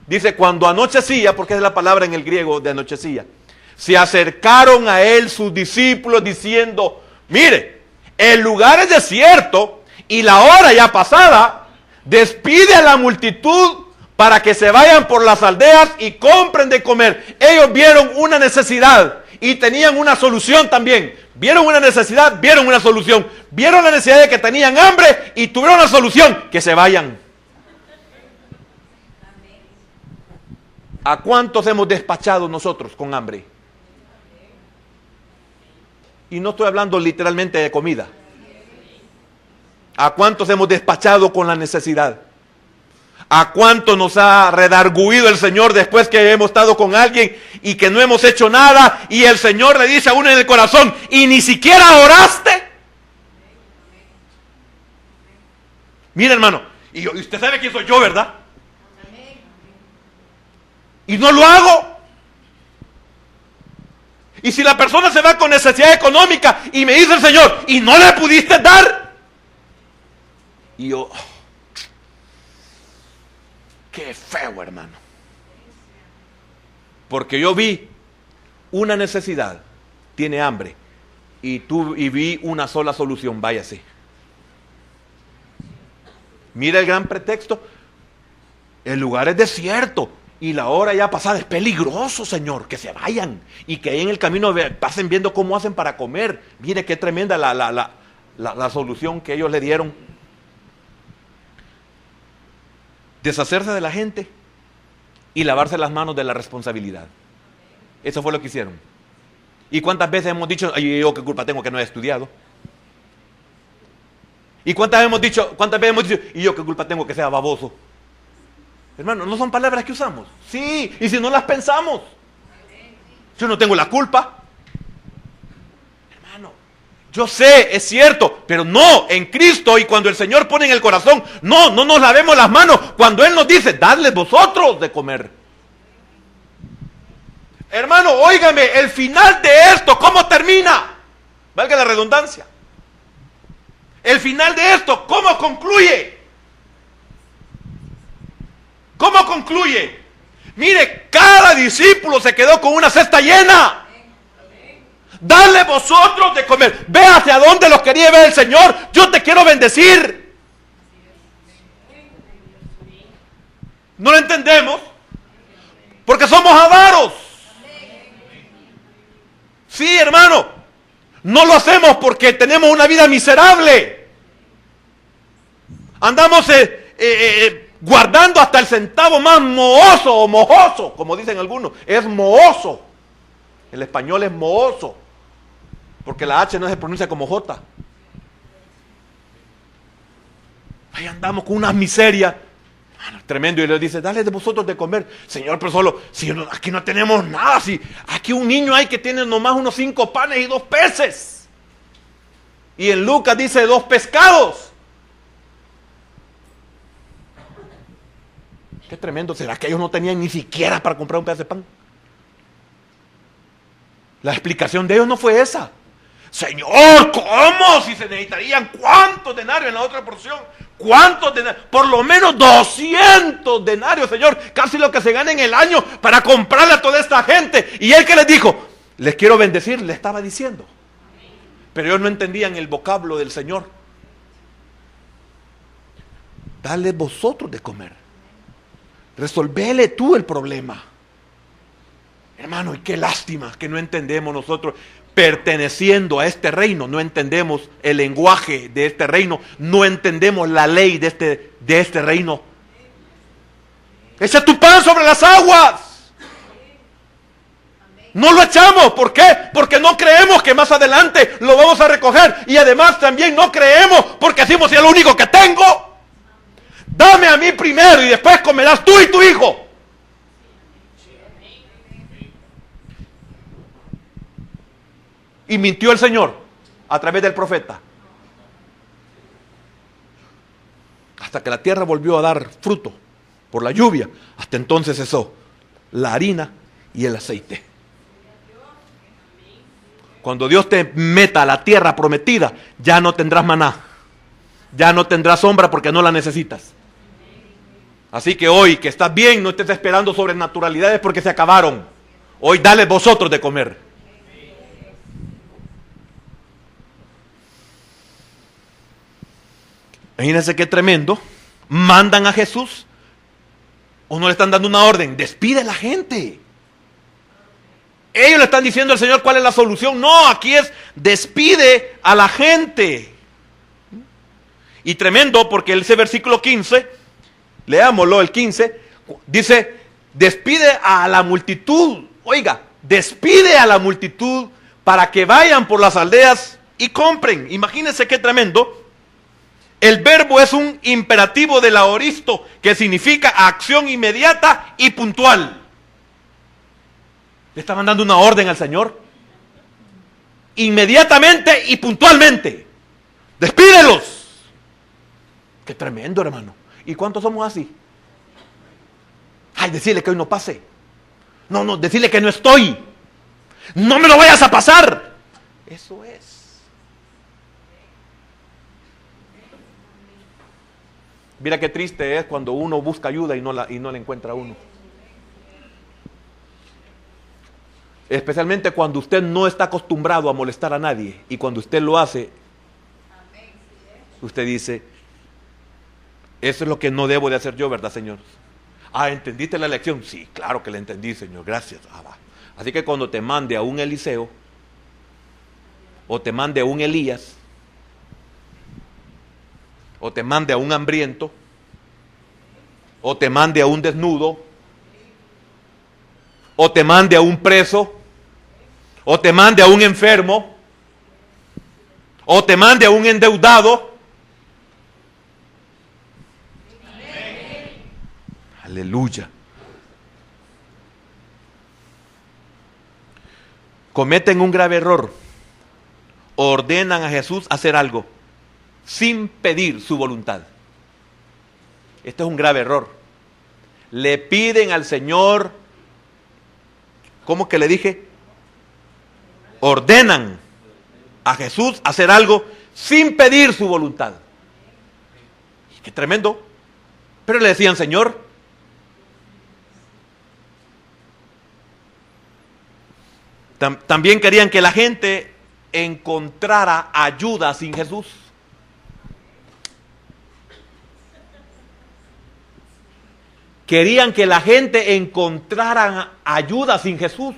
Dice, cuando anochecía, porque es la palabra en el griego de anochecía, se acercaron a él sus discípulos diciendo, mire, el lugar es desierto y la hora ya pasada, despide a la multitud para que se vayan por las aldeas y compren de comer. Ellos vieron una necesidad y tenían una solución también. Vieron una necesidad, vieron una solución. Vieron la necesidad de que tenían hambre y tuvieron una solución, que se vayan. ¿A cuántos hemos despachado nosotros con hambre? Y no estoy hablando literalmente de comida. ¿A cuántos hemos despachado con la necesidad? ¿A cuánto nos ha redarguido el Señor después que hemos estado con alguien y que no hemos hecho nada? Y el Señor le dice a uno en el corazón, ¿y ni siquiera oraste? Mira, hermano, y usted sabe quién soy yo, ¿verdad? Y no lo hago. Y si la persona se va con necesidad económica y me dice el Señor, ¿y no le pudiste dar? Y yo, qué feo, hermano. Porque yo vi una necesidad, tiene hambre, y vi una sola solución, váyase. Mira el gran pretexto, el lugar es desierto y la hora ya pasada, es peligroso, Señor, que se vayan y que ahí en el camino pasen viendo cómo hacen para comer. Mire qué tremenda la solución que ellos le dieron. Deshacerse de la gente y lavarse las manos de la responsabilidad. Eso fue lo que hicieron. ¿Y cuántas veces hemos dicho, ay, yo qué culpa tengo que no he estudiado? ¿Y cuántas veces hemos dicho, y yo qué culpa tengo que sea baboso? Hermano, ¿no son palabras que usamos? Sí, y si no las pensamos. Yo no tengo la culpa. Hermano, yo sé, es cierto, pero no, en Cristo, y cuando el Señor pone en el corazón, no nos lavemos las manos, cuando Él nos dice, dadles vosotros de comer. Hermano, óigame, el final de esto, ¿cómo termina? Valga la redundancia. El final de esto, ¿cómo concluye? ¿Cómo concluye? Mire, cada discípulo se quedó con una cesta llena. Dale vosotros de comer. Ve hacia dónde los quería ver el Señor. Yo te quiero bendecir. No lo entendemos. Porque somos avaros. Sí, hermano. No lo hacemos porque tenemos una vida miserable. Andamos guardando hasta el centavo más mohoso o mojoso, como dicen algunos. Es mohoso. El español es mohoso. Porque la H no se pronuncia como J. Ahí andamos con una miseria. Tremendo. Y le dice, dale de vosotros de comer. Señor, pero solo, si aquí no tenemos nada. Si aquí un niño hay que tiene nomás unos 5 panes y 2 peces. Y en Lucas dice 2 pescados. Qué tremendo. ¿Será que ellos no tenían ni siquiera para comprar un pedazo de pan? La explicación de ellos no fue esa. Señor, ¿cómo? Si se necesitarían ¿cuántos denarios en la otra porción? ¿Cuántos denarios? Por lo menos 200 denarios, Señor. Casi lo que se gana en el año para comprarle a toda esta gente. Y él que les dijo, les quiero bendecir, le estaba diciendo. Pero ellos no entendían el vocablo del Señor. Dale vosotros de comer. Resolvele tú el problema. Hermano, y qué lástima que no entendemos nosotros, perteneciendo a este reino, no entendemos el lenguaje de este reino, no entendemos la ley de este reino. Echa tu pan sobre las aguas. No lo echamos, ¿por qué? Porque no creemos que más adelante lo vamos a recoger, y además también no creemos porque decimos, si es lo único que tengo, dame a mí primero y después comerás tú y tu hijo. Y mintió el Señor a través del profeta. Hasta que la tierra volvió a dar fruto por la lluvia. Hasta entonces cesó la harina y el aceite. Cuando Dios te meta a la tierra prometida, ya no tendrás maná. Ya no tendrás sombra porque no la necesitas. Así que hoy que estás bien, no estés esperando sobrenaturalidades porque se acabaron. Hoy dale vosotros de comer. Imagínense qué tremendo. Mandan a Jesús. ¿O no le están dando una orden? Despide a la gente. Ellos le están diciendo al Señor cuál es la solución. No, aquí es despide a la gente. Y tremendo porque ese versículo 15, leámoslo el 15, dice, despide a la multitud, oiga, despide a la multitud para que vayan por las aldeas y compren. Imagínense qué tremendo. El verbo es un imperativo del aoristo que significa acción inmediata y puntual. Le estaban dando una orden al Señor. Inmediatamente y puntualmente. Despídelos. Qué tremendo, hermano. ¿Y cuántos somos así? Ay, decirle que hoy no pase. No, decirle que no estoy. No me lo vayas a pasar. Eso es. Mira qué triste es cuando uno busca ayuda y no la encuentra uno. Especialmente cuando usted no está acostumbrado a molestar a nadie y cuando usted lo hace, usted dice, eso es lo que no debo de hacer yo, ¿verdad, Señor? Ah, ¿entendiste la lección? Sí, claro que la entendí, Señor, gracias. Va. Así que cuando te mande a un Eliseo o te mande a un Elías o te mande a un hambriento o te mande a un desnudo o te mande a un preso o te mande a un enfermo o te mande a un endeudado. Amén. Aleluya. Cometen un grave error. Ordenan a Jesús hacer algo sin pedir su voluntad. Este es un grave error. Le piden al Señor, ¿cómo que le dije? Ordenan a Jesús hacer algo sin pedir su voluntad. Qué tremendo. Pero le decían, Señor, también querían que la gente encontrara ayuda sin Jesús. Querían que la gente encontrara ayuda sin Jesús.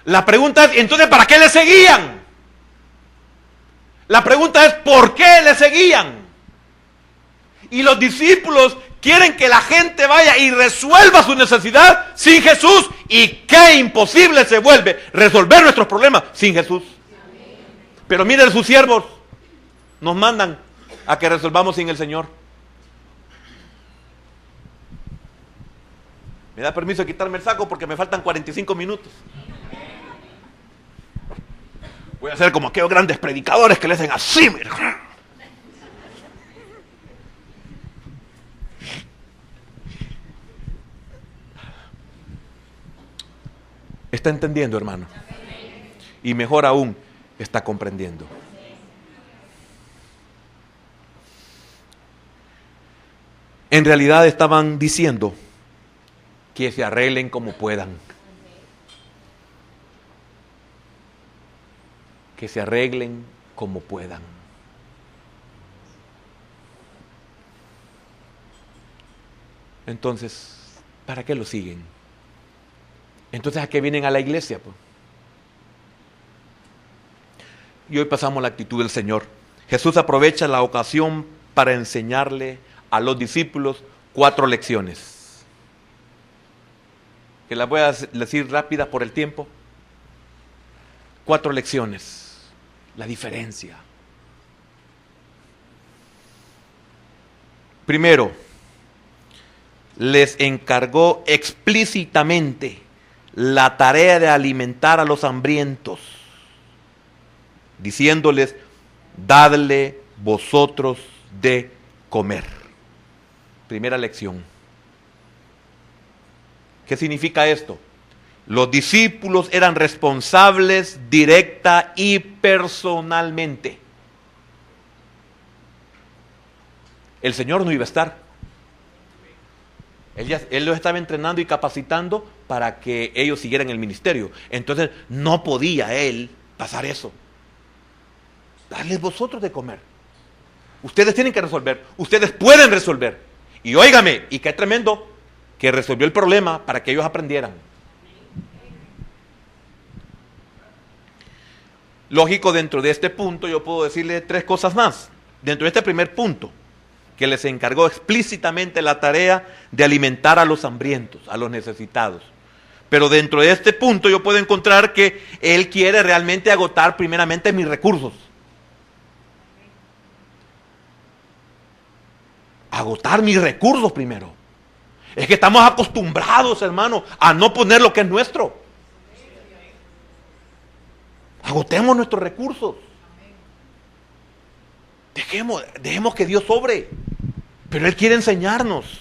La pregunta es, entonces, ¿para qué le seguían? La pregunta es, ¿por qué le seguían? Y los discípulos quieren que la gente vaya y resuelva su necesidad sin Jesús. Y qué imposible se vuelve resolver nuestros problemas sin Jesús. Pero miren, sus siervos nos mandan a que resolvamos sin el Señor. ¿Me da permiso de quitarme el saco? Porque me faltan 45 minutos. Voy a hacer como aquellos grandes predicadores que le hacen así, mira. ¿Está entendiendo, hermano? Y mejor aún, está comprendiendo. En realidad estaban diciendo que se arreglen como puedan. Que se arreglen como puedan. Entonces, ¿para qué lo siguen? Entonces, ¿a qué vienen a la iglesia? Pues? Y hoy pasamos la actitud del Señor. Jesús aprovecha la ocasión para enseñarle a los discípulos 4 lecciones. Que las voy a decir rápidas por el tiempo. 4 lecciones. La diferencia. Primero, les encargó explícitamente la tarea de alimentar a los hambrientos, diciéndoles, dadle vosotros de comer. Primera lección. ¿Qué significa esto? Los discípulos eran responsables directa y personalmente. El Señor no iba a estar. Él los estaba entrenando y capacitando para que ellos siguieran el ministerio. Entonces no podía Él pasar eso. Darles vosotros de comer. Ustedes tienen que resolver. Ustedes pueden resolver. Y óigame, y qué tremendo, que resolvió el problema para que ellos aprendieran. Lógico, dentro de este punto yo puedo decirle 3 cosas más. Dentro de este primer punto, que les encargó explícitamente la tarea de alimentar a los hambrientos, a los necesitados. Pero dentro de este punto yo puedo encontrar que Él quiere realmente agotar primeramente mis recursos. Agotar mis recursos primero. Es que estamos acostumbrados, hermano, a no poner lo que es nuestro. Agotemos nuestros recursos. Dejemos que Dios obre. Pero Él quiere enseñarnos.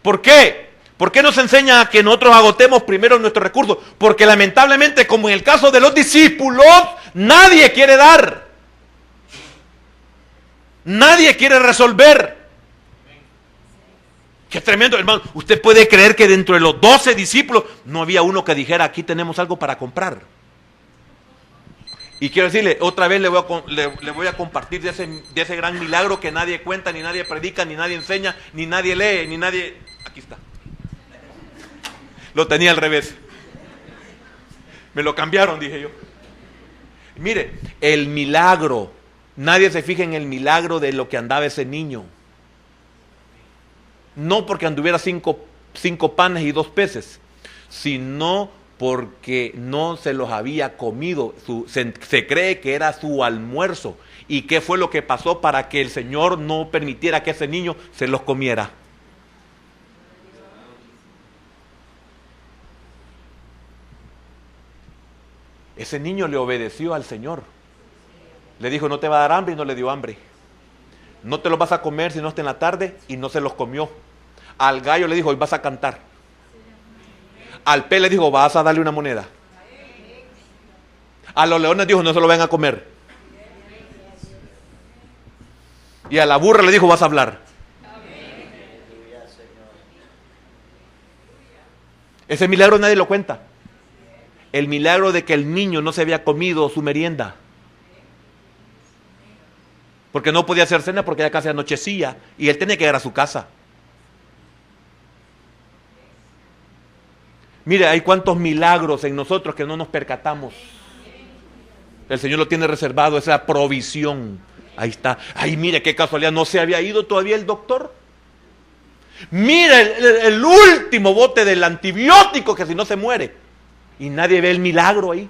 ¿Por qué? ¿Por qué nos enseña a que nosotros agotemos primero nuestros recursos? Porque lamentablemente, como en el caso de los discípulos, nadie quiere dar. Nadie quiere resolver. Qué tremendo, hermano. Usted puede creer que dentro de los 12 discípulos no había uno que dijera, aquí tenemos algo para comprar. Y quiero decirle, otra vez le voy a compartir de ese gran milagro que nadie cuenta, ni nadie predica, ni nadie enseña, ni nadie lee, ni nadie... Aquí está. Lo tenía al revés. Me lo cambiaron, dije yo. Mire, el milagro. Nadie se fija en el milagro de lo que andaba ese niño. No porque anduviera cinco panes y 2 peces, sino porque no se los había comido. Se cree que era su almuerzo. ¿Y qué fue lo que pasó para que el Señor no permitiera que ese niño se los comiera? Ese niño le obedeció al Señor. Le dijo, no te va a dar hambre, y no le dio hambre. No te los vas a comer si no está en la tarde, y no se los comió. Al gallo le dijo, hoy vas a cantar. Al pez le dijo, vas a darle una moneda. A los leones dijo, no se lo van a comer. Y a la burra le dijo, vas a hablar. Ese milagro nadie lo cuenta. El milagro de que el niño no se había comido su merienda. Porque no podía hacer cena porque ya casi anochecía. Y él tenía que ir a su casa. Mire, hay cuantos milagros en nosotros que no nos percatamos. El Señor lo tiene reservado, esa provisión. Ahí está. Ay, mire qué casualidad, no se había ido todavía el doctor. Mire el último bote del antibiótico que si no se muere. Y nadie ve el milagro ahí.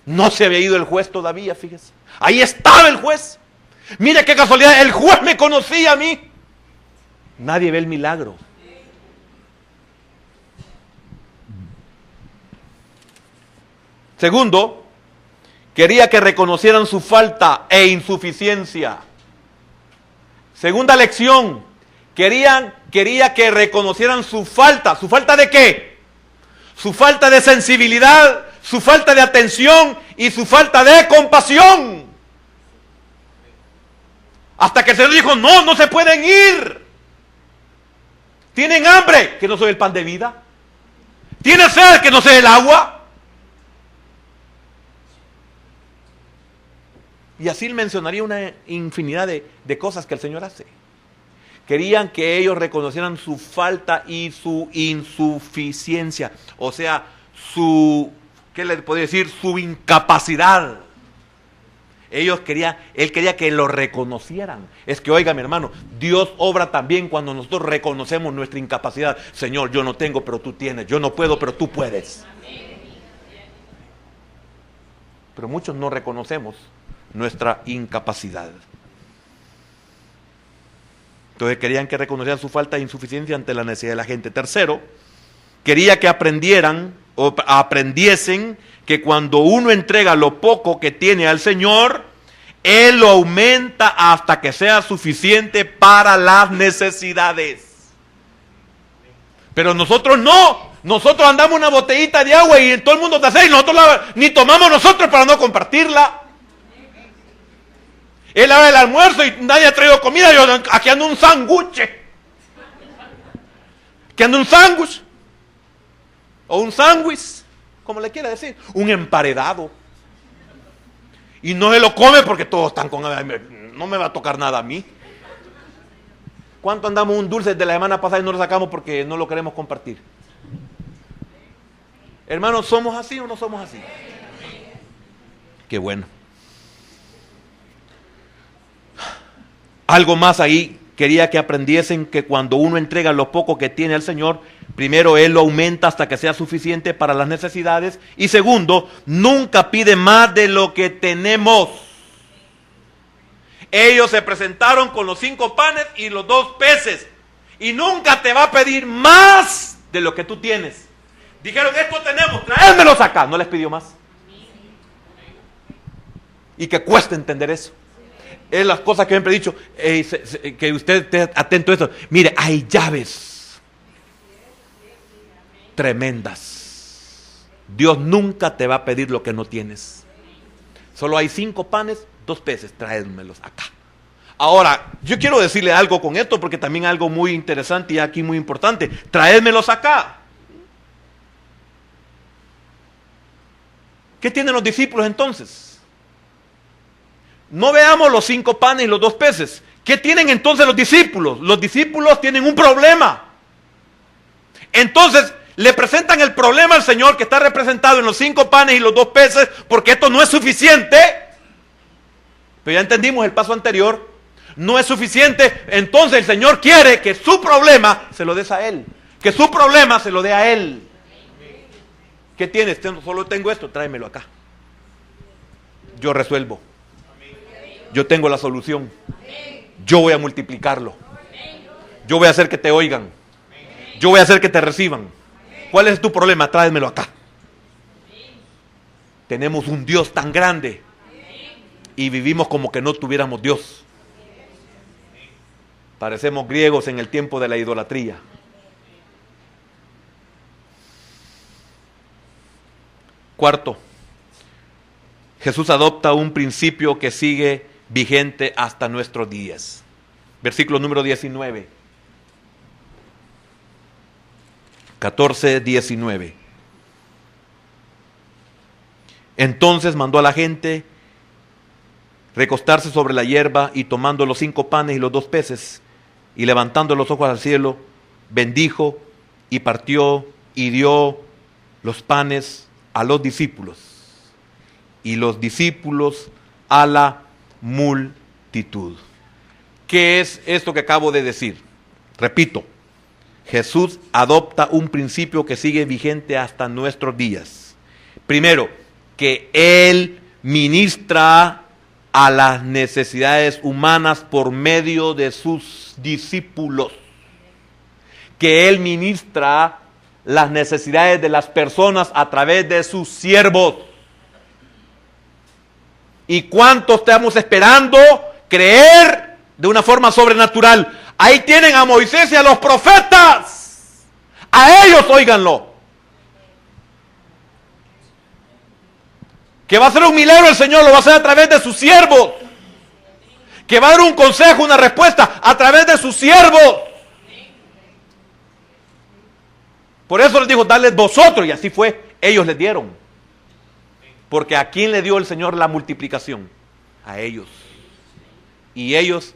No se había ido el juez todavía, fíjese. Ahí estaba el juez. Mire qué casualidad, el juez me conocía a mí. Nadie ve el milagro. Segundo, quería que reconocieran su falta e insuficiencia. Segunda lección, quería que reconocieran su falta. ¿Su falta de qué? Su falta de sensibilidad, su falta de atención y su falta de compasión. Hasta que el Señor dijo, no se pueden ir. ¿Tienen hambre? Que no soy el pan de vida. ¿Tienen sed? Que no soy el agua. Y así mencionaría una infinidad de cosas que el Señor hace. Querían que ellos reconocieran su falta y su insuficiencia. O sea, ¿qué le podría decir? Su incapacidad. Él quería que lo reconocieran. Es que, oiga, mi hermano, Dios obra también cuando nosotros reconocemos nuestra incapacidad. Señor, yo no tengo, pero tú tienes. Yo no puedo, pero tú puedes. Pero muchos no reconocemos nuestra incapacidad. Entonces querían que reconocieran su falta de insuficiencia ante la necesidad de la gente. Tercero, quería que aprendiesen que cuando uno entrega lo poco que tiene al Señor, Él lo aumenta hasta que sea suficiente para las necesidades. Pero nosotros no. Nosotros andamos una botellita de agua y todo el mundo te hace y nosotros ni tomamos nosotros para no compartirla. Él haga el almuerzo y nadie ha traído comida. Yo aquí ando un sándwich. Aquí ando un sándwich. O un sándwich, como le quiera decir. Un emparedado. Y no se lo come porque todos están con... No me va a tocar nada a mí. ¿Cuánto andamos un dulce de la semana pasada y no lo sacamos porque no lo queremos compartir? Hermanos, ¿somos así o no somos así? Qué bueno. Algo más ahí, quería que aprendiesen que cuando uno entrega lo poco que tiene al Señor, primero Él lo aumenta hasta que sea suficiente para las necesidades. Y segundo, nunca pide más de lo que tenemos. Ellos se presentaron con los 5 panes y los 2 peces. Y nunca te va a pedir más de lo que tú tienes. Dijeron, esto tenemos, tráemelos acá. No les pidió más. Y que cuesta entender eso. Es las cosas que siempre he dicho, que usted esté atento a esto. Mire, hay llaves tremendas. Dios nunca te va a pedir lo que no tienes. Solo hay 5 panes, 2 peces, tráemelos acá. Ahora, yo quiero decirle algo con esto, porque también algo muy interesante y aquí muy importante. Tráemelos acá. ¿Qué tienen los discípulos entonces? No veamos los 5 panes y los 2 peces. ¿Qué tienen entonces los discípulos? Los discípulos tienen un problema. Entonces, le presentan el problema al Señor que está representado en los 5 panes y los 2 peces, porque esto no es suficiente. Pero ya entendimos el paso anterior. No es suficiente. Entonces el Señor quiere que su problema se lo des a Él. Que su problema se lo dé a Él. ¿Qué tienes? Solo tengo esto, tráemelo acá. Yo resuelvo. Yo tengo la solución. Yo voy a multiplicarlo. Yo voy a hacer que te oigan. Yo voy a hacer que te reciban. ¿Cuál es tu problema? Tráemelo acá. Tenemos un Dios tan grande y vivimos como que no tuviéramos Dios. Parecemos griegos en el tiempo de la idolatría. Cuarto, Jesús adopta un principio que sigue vigente hasta nuestros días. Versículo número 19. 14:19. Entonces mandó a la gente recostarse sobre la hierba y tomando los 5 panes y los 2 peces y levantando los ojos al cielo, bendijo y partió y dio los panes a los discípulos y los discípulos a la multitud. ¿Qué es esto que acabo de decir? Repito, Jesús adopta un principio que sigue vigente hasta nuestros días. Primero, que Él ministra a las necesidades humanas por medio de sus discípulos. Que Él ministra las necesidades de las personas a través de sus siervos. ¿Y cuánto estamos esperando creer de una forma sobrenatural? Ahí tienen a Moisés y a los profetas. A ellos óiganlo. Que va a hacer un milagro el Señor, lo va a hacer a través de sus siervos. Que va a dar un consejo, una respuesta a través de sus siervos. Por eso les dijo, dadles vosotros, y así fue, ellos les dieron. Porque ¿a quién le dio el Señor la multiplicación? A ellos. Y ellos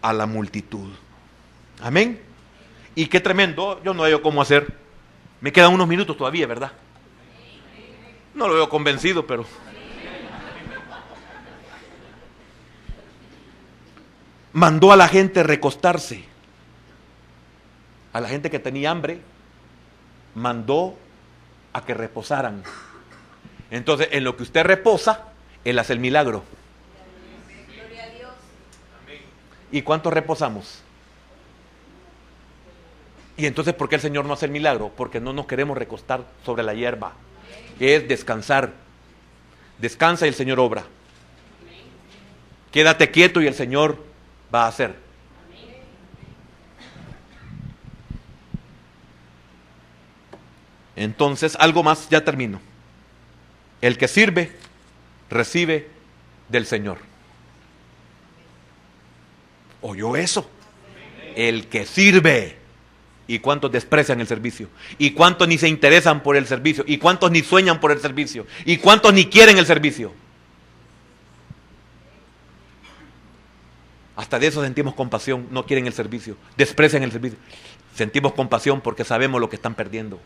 a la multitud. Amén. Y qué tremendo, yo no veo cómo hacer. Me quedan unos minutos todavía, ¿verdad? No lo veo convencido, pero... Mandó a la gente recostarse. A la gente que tenía hambre, mandó a que reposaran. Entonces, en lo que usted reposa, Él hace el milagro. Gloria a Dios. ¿Y cuántos reposamos? Y entonces, ¿por qué el Señor no hace el milagro? Porque no nos queremos recostar sobre la hierba. Es descansar. Descansa y el Señor obra. Quédate quieto y el Señor va a hacer. Entonces, algo más, ya termino. El que sirve, recibe del Señor. ¿Oyó eso? El que sirve. ¿Y cuántos desprecian el servicio? ¿Y cuántos ni se interesan por el servicio? ¿Y cuántos ni sueñan por el servicio? ¿Y cuántos ni quieren el servicio? Hasta de eso sentimos compasión, no quieren el servicio, desprecian el servicio. Sentimos compasión porque sabemos lo que están perdiendo.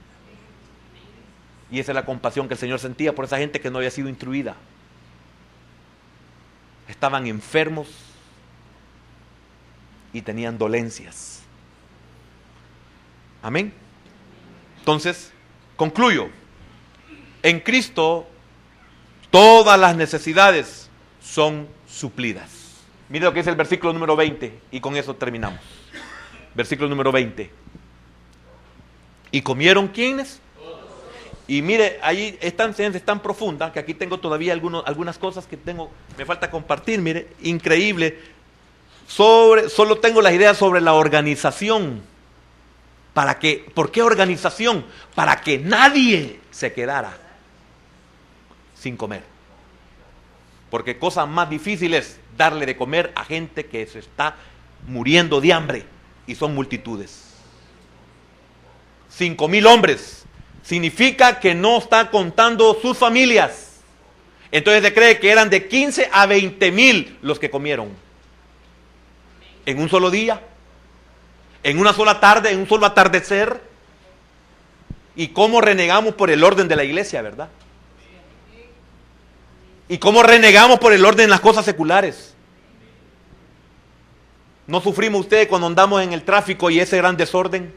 Y esa es la compasión que el Señor sentía por esa gente que no había sido instruida. Estaban enfermos, y tenían dolencias. Amén. Entonces, concluyo. En Cristo todas las necesidades son suplidas. Mire lo que dice el versículo número 20 y con eso terminamos. Versículo número 20. ¿Y comieron quiénes? Y mire, ahí esta enseñanza es tan profunda que aquí tengo todavía algunas cosas que me falta compartir. Mire, increíble. Solo tengo las ideas sobre la organización. ¿Por qué organización? Para que nadie se quedara sin comer. Porque cosa más difícil es darle de comer a gente que se está muriendo de hambre, y son multitudes. 5,000 hombres significa que no está contando sus familias. Entonces se cree que eran de 15 a 20,000 los que comieron en un solo día, en una sola tarde, en un solo atardecer. Y cómo renegamos por el orden de la iglesia, ¿verdad? Y cómo renegamos por el orden de las cosas seculares. ¿No sufrimos ustedes cuando andamos en el tráfico y ese gran desorden?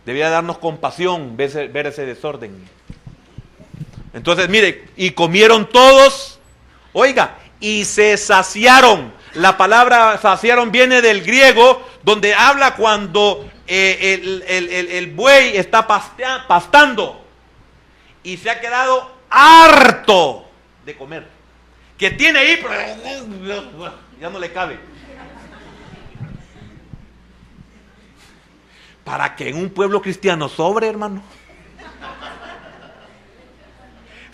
Debería darnos compasión ver ese desorden. Entonces, mire, y comieron todos, oiga, y se saciaron. La palabra saciaron viene del griego, donde habla cuando el buey está pastando y se ha quedado harto de comer. Que tiene ahí, pero ya no le cabe. Para que en un pueblo cristiano sobre, hermano.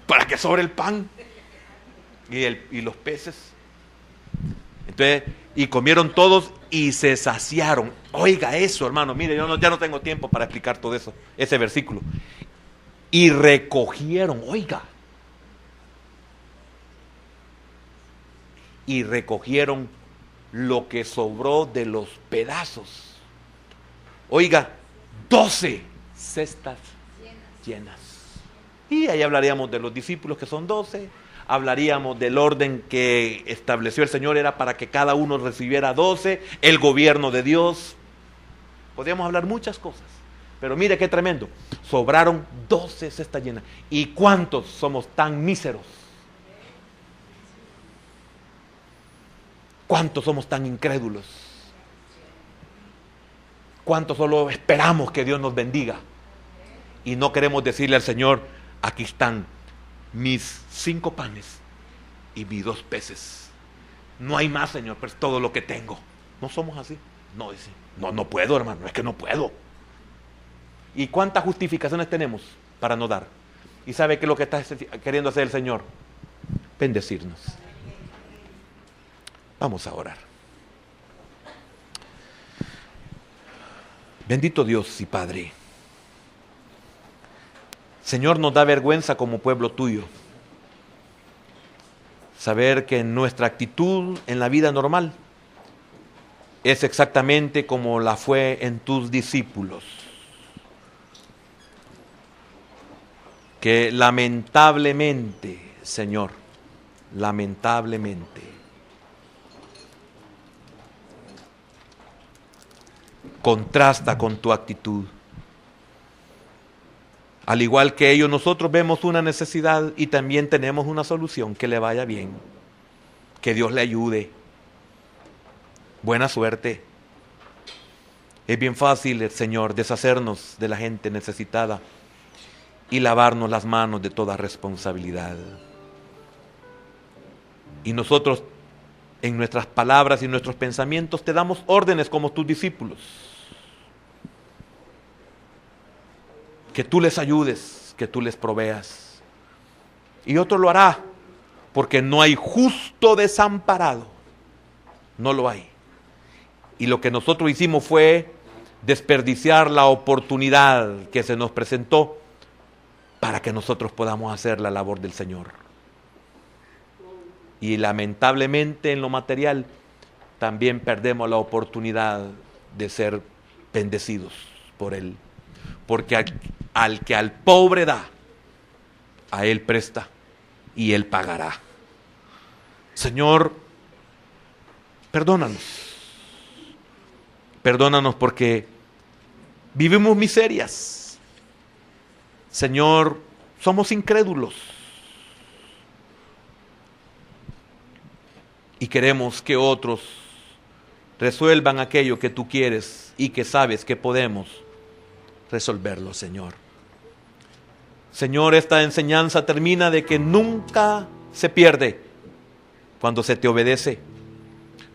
Para que sobre el pan y los peces. Entonces, y comieron todos y se saciaron. Oiga eso, hermano. Mire, ya no tengo tiempo para explicar todo eso, ese versículo. Y recogieron, oiga. Y recogieron lo que sobró de los pedazos. Oiga, 12 cestas llenas. Y ahí hablaríamos de los discípulos, que son 12. Hablaríamos del orden que estableció el Señor, era para que cada uno recibiera 12. El gobierno de Dios. Podríamos hablar muchas cosas. Pero mire qué tremendo. Sobraron 12 cestas llenas. ¿Y cuántos somos tan míseros? ¿Cuántos somos tan incrédulos? ¿Cuántos solo esperamos que Dios nos bendiga? Y no queremos decirle al Señor, aquí están mis 5 panes y mis 2 peces. No hay más, Señor, pero es todo lo que tengo. No somos así. No, dice, no puedo, hermano, es que no puedo. ¿Y cuántas justificaciones tenemos para no dar? ¿Y sabe qué es lo que está queriendo hacer el Señor? Bendecirnos. Vamos a orar. Bendito Dios y Padre. Señor, nos da vergüenza como pueblo tuyo saber que nuestra actitud en la vida normal es exactamente como la fue en tus discípulos, que lamentablemente, Señor, lamentablemente contrasta con tu actitud. Al igual que ellos, nosotros vemos una necesidad y también tenemos una solución. Que le vaya bien, que Dios le ayude, buena suerte. Es bien fácil, Señor, deshacernos de la gente necesitada y lavarnos las manos de toda responsabilidad. Y nosotros, en nuestras palabras y nuestros pensamientos, te damos órdenes como tus discípulos. Que tú les ayudes, que tú les proveas. Y otro lo hará, porque no hay justo desamparado. No lo hay. Y lo que nosotros hicimos fue desperdiciar la oportunidad que se nos presentó para que nosotros podamos hacer la labor del Señor. Y lamentablemente en lo material también perdemos la oportunidad de ser bendecidos por Él. Porque al que al pobre da, a Él presta y Él pagará. Señor, Perdónanos. Perdónanos porque vivimos miserias. Señor, somos incrédulos. Y queremos que otros resuelvan aquello que tú quieres y que sabes que podemos resolverlo, Señor. Señor, esta enseñanza termina de que nunca se pierde cuando se te obedece.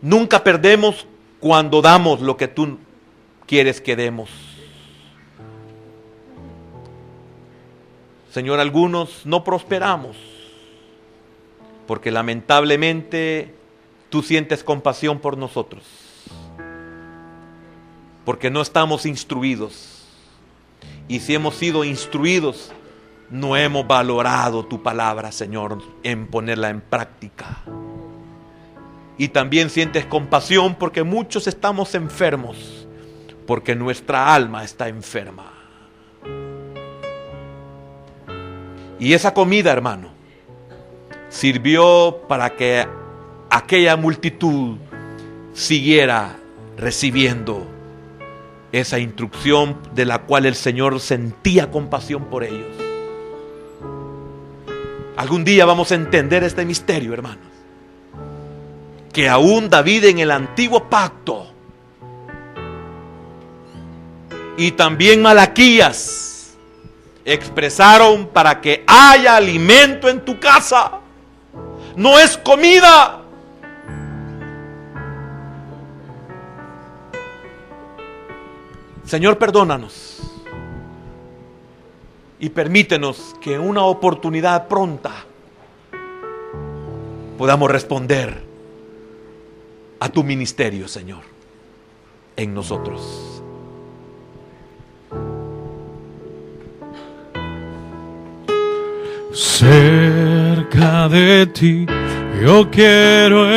Nunca perdemos cuando damos lo que tú quieres que demos. Señor, algunos no prosperamos porque lamentablemente tú sientes compasión por nosotros, porque no estamos instruidos. Y si hemos sido instruidos, no hemos valorado tu palabra, Señor, en ponerla en práctica. Y también sientes compasión porque muchos estamos enfermos, porque nuestra alma está enferma. Y esa comida, hermano, sirvió para que aquella multitud siguiera recibiendo esa instrucción de la cual el Señor sentía compasión por ellos. Algún día vamos a entender este misterio, hermanos, que aún David en el antiguo pacto y también Malaquías expresaron para que haya alimento en tu casa. No es comida. Señor, perdónanos y permítenos que en una oportunidad pronta podamos responder a tu ministerio, Señor, en nosotros. Cerca de ti yo quiero